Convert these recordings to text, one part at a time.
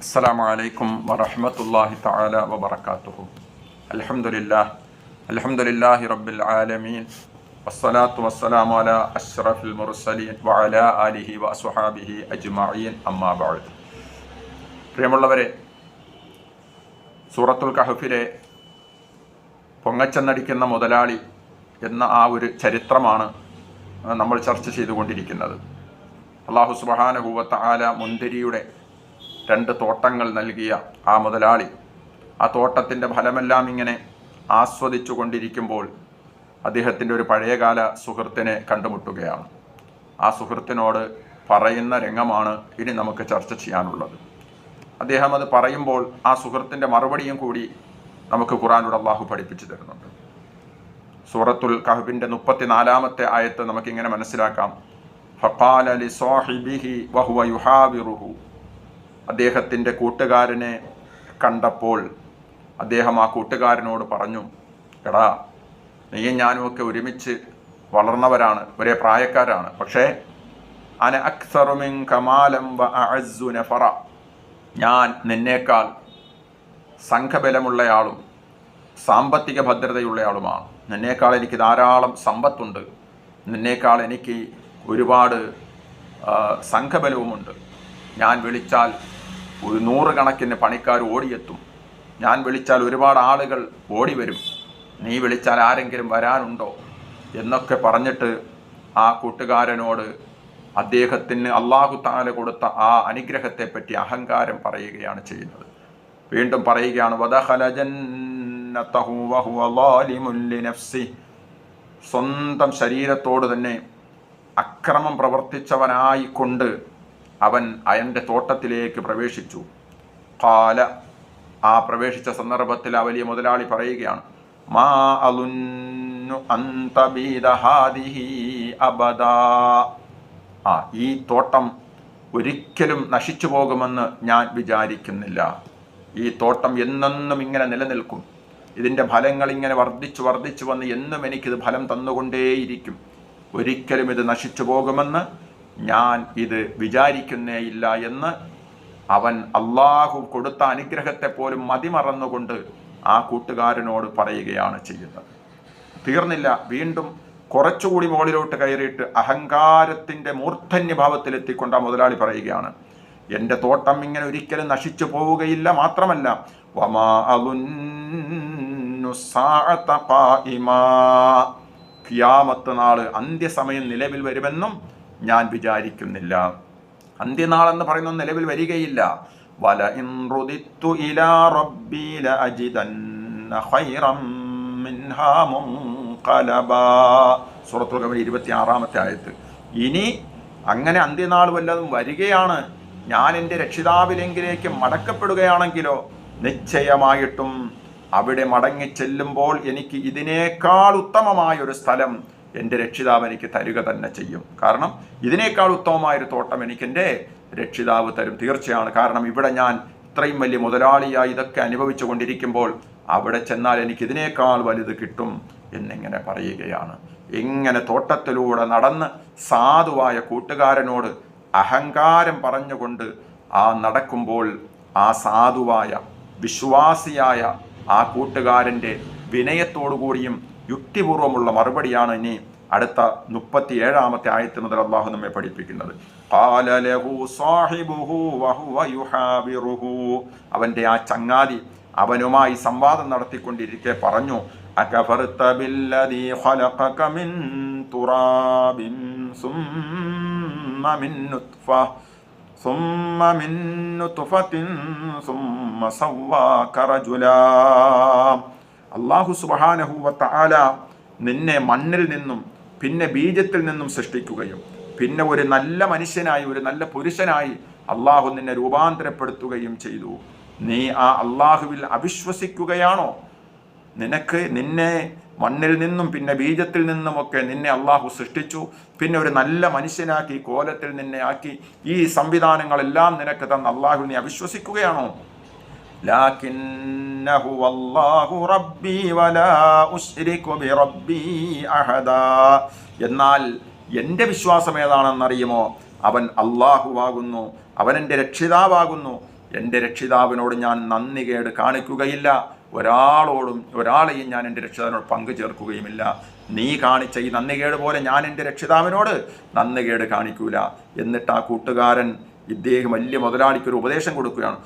അസ്സലാമു അലൈക്കും വറഹ്മത്തുള്ളാഹി തആല വബറകാതുഹു. അൽഹംദുലില്ലാഹി റബ്ബിൽ ആലമീൻ വസ്സലാത്തു വസ്സലാമു അലാ അഷ്റഫിൽ മുർസലീൻ വഅലാ ആലിഹി വഅസ്ഹാബിഹി അജ്മഈൻ അമ്മാ ബഅദ്. പ്രിയമുള്ളവരെ, സൂറത്തുൽ കഹ്ഫിലെ പൊങ്ങച്ചെന്നടിക്കുന്ന മുതലാളി എന്ന ആ ഒരു ചരിത്രമാണ് നമ്മൾ ചർച്ച ചെയ്തുകൊണ്ടിരിക്കുന്നത്. അല്ലാഹു സുബ്ഹാനഹു വ തആല മുന്തിരിയുടെ 2 തോട്ടങ്ങൾ നൽകിയ ആ മുതലാളി ആ തോട്ടത്തിൻ്റെ ഫലമെല്ലാം ഇങ്ങനെ ആസ്വദിച്ചു കൊണ്ടിരിക്കുമ്പോൾ അദ്ദേഹത്തിൻ്റെ ഒരു പഴയകാല സുഹൃത്തിനെ കണ്ടുമുട്ടുകയാണ്. ആ സുഹൃത്തിനോട് പറയുന്ന രംഗമാണ് ഇനി നമുക്ക് ചർച്ച ചെയ്യാനുള്ളത്. അദ്ദേഹം അത് പറയുമ്പോൾ ആ സുഹൃത്തിൻ്റെ മറുപടിയും കൂടി നമുക്ക് ഖുർആനിലൂടെ അല്ലാഹു പഠിപ്പിച്ചു തരുന്നുണ്ട്. സൂറത്തുൽ കഹ്ഫിൻ്റെ 34-ാമത്തെ ആയത്ത് നമുക്കിങ്ങനെ മനസ്സിലാക്കാം. ഫഖാല ലിസാഹിബിഹി വഹുവ യുഹാവിറുഹു. അദ്ദേഹത്തിൻ്റെ കൂട്ടുകാരനെ കണ്ടപ്പോൾ അദ്ദേഹം ആ കൂട്ടുകാരനോട് പറഞ്ഞു, എടാ, നീയും ഞാനുമൊക്കെ ഒരുമിച്ച് വളർന്നവരാണ്, ഒരേ പ്രായക്കാരാണ്. പക്ഷേ അന അക്സറു മിൻക മാലൻ വ അഅസ്സു നഫറ, ഞാൻ നിന്നേക്കാൾ സംഘബലമുള്ളയാളും സാമ്പത്തിക ഭദ്രതയുള്ളയാളുമാണ്. നിന്നേക്കാൾ എനിക്ക് ധാരാളം സമ്പത്തുണ്ട്, നിന്നേക്കാൾ എനിക്ക് ഒരുപാട് സംഘബലവുമുണ്ട്. ഞാൻ വിളിച്ചാൽ 100 കണക്കിന് പണിക്കാർ ഓടിയെത്തും. ഞാൻ വിളിച്ചാൽ ഒരുപാട് ആളുകൾ ഓടി വരും. നീ വിളിച്ചാൽ ആരെങ്കിലും വരാനുണ്ടോ എന്നൊക്കെ പറഞ്ഞിട്ട് ആ കൂട്ടുകാരനോട് അദ്ദേഹത്തിന് അല്ലാഹു തആല കൊടുത്ത ആ അനുഗ്രഹത്തെപ്പറ്റി അഹങ്കാരം പറയുകയാണ് ചെയ്യുന്നത്. വീണ്ടും പറയുകയാണ്, വദഖല ജന്നതഹു വഹുവ ളാലിമുൻ ലിനഫ്സിഹി. സ്വന്തം ശരീരത്തോട് തന്നെ അക്രമം പ്രവർത്തിച്ചവനായിക്കൊണ്ട് അവൻ അയൻ്റെ തോട്ടത്തിലേക്ക് പ്രവേശിച്ചു. ഖാല, ആ പ്രവേശിച്ച സന്ദർഭത്തിൽ ആ വലിയ മുതലാളി പറയുകയാണ്, മാ അളുന്നു അൻ തബീദ ഹാദിഹി അബദാ. ഈ തോട്ടം ഒരിക്കലും നശിച്ചു പോകുമെന്ന് ഞാൻ വിചാരിക്കുന്നില്ല. ഈ തോട്ടം എന്നെന്നും ഇങ്ങനെ നിലനിൽക്കും. ഇതിൻ്റെ ഫലങ്ങൾ ഇങ്ങനെ വർദ്ധിച്ചു വന്ന് എന്നും എനിക്കിത് ഫലം തന്നുകൊണ്ടേയിരിക്കും. ഒരിക്കലും ഇത് നശിച്ചു പോകുമെന്ന് ഞാൻ ഇത് വിചാരിക്കുന്നേയില്ല എന്ന് അവൻ അള്ളാഹു കൊടുത്ത അനുഗ്രഹത്തെ പോലും മതിമറന്നുകൊണ്ട് ആ കൂട്ടുകാരനോട് പറയുകയാണ് ചെയ്യുന്നത്. തീർന്നില്ല, വീണ്ടും കുറച്ചുകൂടി മുകളിലോട്ട് കയറിയിട്ട് അഹങ്കാരത്തിൻ്റെ മൂർധന്യഭാവത്തിലെത്തിക്കൊണ്ട് ആ മുതലാളി പറയുകയാണ്, എൻ്റെ തോട്ടം ഇങ്ങനെ ഒരിക്കലും നശിച്ചു പോവുകയില്ല, മാത്രമല്ല വമാ അളുന്നു സാഅത ഖായിമാ, ഖിയാമത്ത് നാൾ അന്ത്യസമയം നിലവിൽ വരുമെന്നും ഞാൻ വിചാരിക്കുന്നില്ല. അന്ത്യനാളെന്ന് പറയുന്നത് നിലവിൽ വരികയില്ല. വല ഇൻ റുദിത്തു ഇലാ റബ്ബി ലഅജിദന്ന ഖൈറൻ മിൻഹാ മുൻഖലബാ. സൂറത്തുൽ ഖമർ 26-ാമത്തെ ആയത്ത്. ഇനി അങ്ങനെ അന്ത്യനാൾ വല്ലതും വരികയാണ്, ഞാൻ എൻ്റെ രക്ഷിതാവിലെങ്കിലേക്ക് മടക്കപ്പെടുകയാണെങ്കിലോ നിശ്ചയമായിട്ടും അവിടെ മടങ്ങിച്ചെല്ലുമ്പോൾ എനിക്ക് ഇതിനേക്കാൾ ഉത്തമമായൊരു സ്ഥലം എൻ്റെ രക്ഷിതാവ് എനിക്ക് തരിക തന്നെ ചെയ്യും. കാരണം ഇതിനേക്കാൾ ഉത്തമമായൊരു തോട്ടം എനിക്ക് എൻ്റെ രക്ഷിതാവ് തരും, തീർച്ചയാണ്. കാരണം ഇവിടെ ഞാൻ ഇത്രയും വലിയ മുതലാളിയായി ഇതൊക്കെ അനുഭവിച്ചു കൊണ്ടിരിക്കുമ്പോൾ അവിടെ ചെന്നാൽ എനിക്ക് ഇതിനേക്കാൾ വലുത് കിട്ടും എന്നിങ്ങനെ പറയുകയാണ്. ഇങ്ങനെ തോട്ടത്തിലൂടെ നടന്ന് സാധുവായ കൂട്ടുകാരനോട് അഹങ്കാരം പറഞ്ഞുകൊണ്ട് നടക്കുമ്പോൾ ആ സാധുവായ വിശ്വാസിയായ ആ കൂട്ടുകാരൻ്റെ വിനയത്തോടുകൂടിയും യുക്തിപൂർവമുള്ള മറുപടിയാണ് ഇനി അടുത്ത 37-ാമത്തെ ആയത്ത് മുതൽ അല്ലാഹു നമ്മെ പഠിപ്പിക്കുന്നത്. ഖാല ലഹു സാഹിബുഹു വഹുവ യുഹാബിറുഹു. അവൻ്റെ ആ ചങ്ങാതി അവനുമായി സംവാദം നടത്തിക്കൊണ്ടിരിക്കെ പറഞ്ഞു, അകഫർത ബില്ലദീ ഖലഖക മിൻ തുറാബിൻ സുമ്മ മിൻ നുത്ഫത്തിൻ സുമ്മ സവ്വാക റജുലാ. അല്ലാഹു സുബ്ഹാനഹു വ തആല നിന്നെ മണ്ണിൽ നിന്നും പിന്നെ ബീജത്തിൽ നിന്നും സൃഷ്ടിക്കുകയും പിന്നെ ഒരു നല്ല മനുഷ്യനായി, ഒരു നല്ല പുരുഷനായി അല്ലാഹു നിന്നെ രൂപാന്തരപ്പെടുത്തുകയും ചെയ്തു. നീ ആ അല്ലാഹുവിൽ അവിശ്വസിക്കുകയാണോ? നിന്നെ മണ്ണിൽ നിന്നും പിന്നെ ബീജത്തിൽ നിന്നുമൊക്കെ നിന്നെ അല്ലാഹു സൃഷ്ടിച്ചു, പിന്നെ ഒരു നല്ല മനുഷ്യനാക്കി കോലത്തിൽ നിന്നെ ആക്കി, ഈ സംവിധാനങ്ങളെല്ലാം നിനക്ക് തന്ന അല്ലാഹുവിൽ നീ അവിശ്വസിക്കുകയാണോ? ലാകിന്നഹു വല്ലാഹു റബ്ബി വലാ ഉശ്രികു ബിറബ്ബി അഹദാ. എന്നാൽ എൻ്റെ വിശ്വാസം ഏതാണെന്നറിയുമോ? അവൻ അല്ലാഹുവാകുന്നു, അവൻ എൻ്റെ രക്ഷിതാവാകുന്നു, എൻ്റെ രക്ഷിതാവിനോട് ഞാൻ നന്ദികേട് കാണിക്കുകയില്ല, ഒരാളെയും ഞാൻ എൻ്റെ രക്ഷിതാവിനോട് പങ്കു ചേർക്കുകയുമില്ല. നീ കാണിച്ച ഈ നന്ദികേട് പോലെ ഞാൻ എൻ്റെ രക്ഷിതാവിനോട് നന്ദികേട് കാണിക്കൂല. എന്നിട്ട് ആ കൂട്ടുകാരൻ ഇദ്ദേഹം വലിയ മുതലാളിക്കൊരു ഉപദേശം കൊടുക്കുകയാണ്.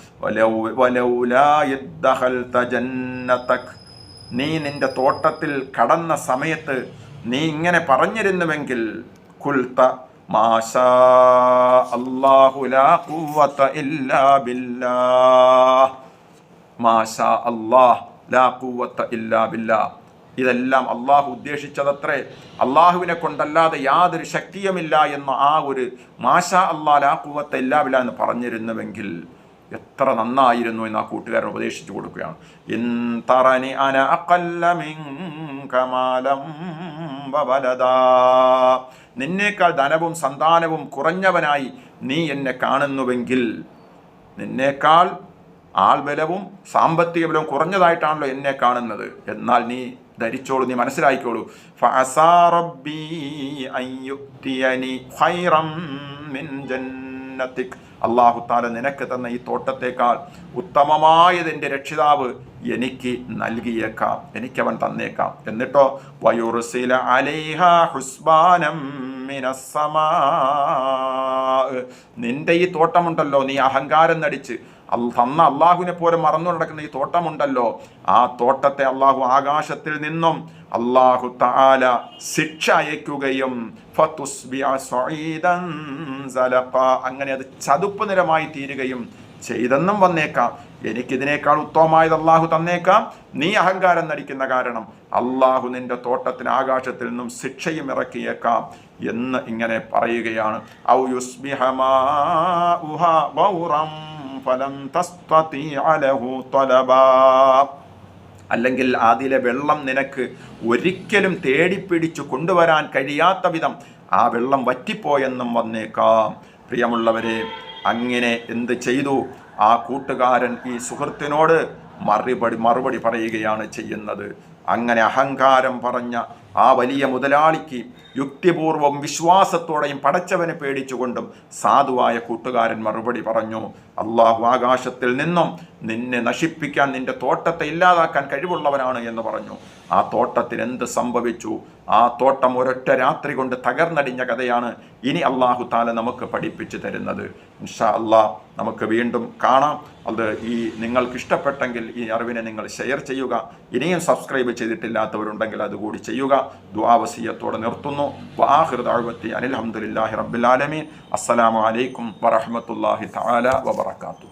നീ നിന്റെ തോട്ടത്തിൽ കടന്ന സമയത്ത് നീ ഇങ്ങനെ പറഞ്ഞിരുന്നുവെങ്കിൽ കുൽത മാഷാ അല്ലാഹു ലാ ഖുവത ഇല്ലാ ബില്ലാഹ്, മാഷാ അല്ലാഹ് ലാ ഖുവത ഇല്ലാ ബില്ലാഹ്. ഇതെല്ലാം അള്ളാഹു ഉദ്ദേശിച്ചതത്രേ, അള്ളാഹുവിനെ കൊണ്ടല്ലാതെ യാതൊരു ശക്തിയുമില്ല എന്ന ആ ഒരു മാഷാ അല്ലാഹ് ലാ ഖുവത ഇല്ലാ ബില്ലാഹ് എന്ന് പറഞ്ഞിരുന്നുവെങ്കിൽ എത്ര നന്നായിരുന്നു എന്ന് ആ കൂട്ടുകാരൻ ഉപദേശിച്ചു കൊടുക്കുകയാണ്. ഇൻ തറനി അന അഖല്ല മിൻക മാലം വവലദാ, നിന്നേക്കാൾ ധനവും സന്താനവും കുറഞ്ഞവനായി നീ എന്നെ കാണുന്നുവെങ്കിൽ, നിന്നേക്കാൾ ആൾബലവും സാമ്പത്തിക ബലവും കുറഞ്ഞതായിട്ടാണല്ലോ എന്നെ കാണുന്നത്, എന്നാൽ നീ ധരിച്ചോളൂ, നീ മനസ്സിലാക്കിക്കോളൂ. ഫഅസാ റബ്ബി അൻ യുഅ്തിയനി ഖൈറൻ മിൻ ജന്നതിക്, അല്ലാഹു തആല നിനക്ക് തന്ന ഈ തോട്ടത്തേക്കാൾ ഉത്തമമായതിൻ്റെ രക്ഷിതാവ് എനിക്ക് നൽകിയേക്കാം, എനിക്കവൻ തന്നേക്കാം. എന്നിട്ടോ വയുർസില അലൈഹാ ഹുസ്ബാനം മിനസ്സമാ, നിന്റെ ഈ തോട്ടമുണ്ടല്ലോ, നീ അഹങ്കാരം നടിച്ച് തന്ന അള്ളാഹുവിനെ പോലെ മറന്നു നടക്കുന്ന ഈ തോട്ടമുണ്ടല്ലോ, ആ തോട്ടത്തെ അള്ളാഹു ആകാശത്തിൽ നിന്നും അള്ളാഹു തആല ശിക്ഷ അയക്കുകയും അങ്ങനെ അത് ചതുപ്പ് നിരമായി തീരുകയും ചെയ്തെന്നും വന്നേക്കാം. എനിക്കിതിനേക്കാൾ ഉത്തമമായത് അള്ളാഹു തന്നേക്കാം. നീ അഹങ്കാരം നടിക്കുന്ന കാരണം അള്ളാഹു നിന്റെ തോട്ടത്തിന് ആകാശത്തിൽ നിന്നും ശിക്ഷയും ഇറക്കിയേക്കാം എന്ന് ഇങ്ങനെ പറയുകയാണ്. ഔ യുസ്ബിഹ മാഉഹാ ഗൗറൻ ഫലൻ തസ്തതിഅ ലഹു തലബാ, അല്ലെങ്കിൽ അതിലെ വെള്ളം നിനക്ക് ഒരിക്കലും തേടിപ്പിടിച്ചു കൊണ്ടുവരാൻ കഴിയാത്ത വിധം ആ വെള്ളം വറ്റിപ്പോയെന്നും വന്നേക്കാം. പ്രിയമുള്ളവരെ, അങ്ങനെ എന്ത് ചെയ്തു? ആ കൂട്ടുകാരൻ ഈ സുഹൃത്തിനോട് മറുപടി പറയുകയാണ് ചെയ്യുന്നത്. അങ്ങനെ അഹങ്കാരം പറഞ്ഞ ആ വലിയ മുതലാളിക്ക് യുക്തിപൂർവം വിശ്വാസത്തോടെയും പടച്ചവനെ പേടിച്ചുകൊണ്ടും സാധുവായ കൂട്ടുകാരൻ മറുപടി പറഞ്ഞു, അള്ളാഹു ആകാശത്തിൽ നിന്നും നിന്നെ നശിപ്പിക്കാൻ, നിന്റെ തോട്ടത്തെ ഇല്ലാതാക്കാൻ കഴിവുള്ളവനാണ് എന്ന് പറഞ്ഞു. ആ തോട്ടത്തിന് എന്ത് സംഭവിച്ചു? ആ തോട്ടം ഒരൊറ്റ രാത്രി കൊണ്ട് തകർന്നടിഞ്ഞ കഥയാണ് ഇനി അള്ളാഹു താല നമുക്ക് പഠിപ്പിച്ചു തരുന്നത്. ഇൻഷാ അള്ളാഹ് നമുക്ക് വീണ്ടും കാണാം. അത് നിങ്ങൾക്ക് ഇഷ്ടപ്പെട്ടെങ്കിൽ ഈ അറിവിനെ നിങ്ങൾ ഷെയർ ചെയ്യുക. ഇനിയും സബ്സ്ക്രൈബ് ചെയ്തിട്ടില്ലാത്തവരുണ്ടെങ്കിൽ അതുകൂടി ചെയ്യുക. ദുആ വസിയ്യത്തോടെ നിർത്തുന്നു. വആഖിറു ദഅവതി അനിൽ ഹംദുലില്ലാഹി റബ്ബിൽ ആലമീൻ. അസ്സലാമു അലൈക്കും വറഹ്മത്തുള്ളാഹി തആല വബറകാതുഹു.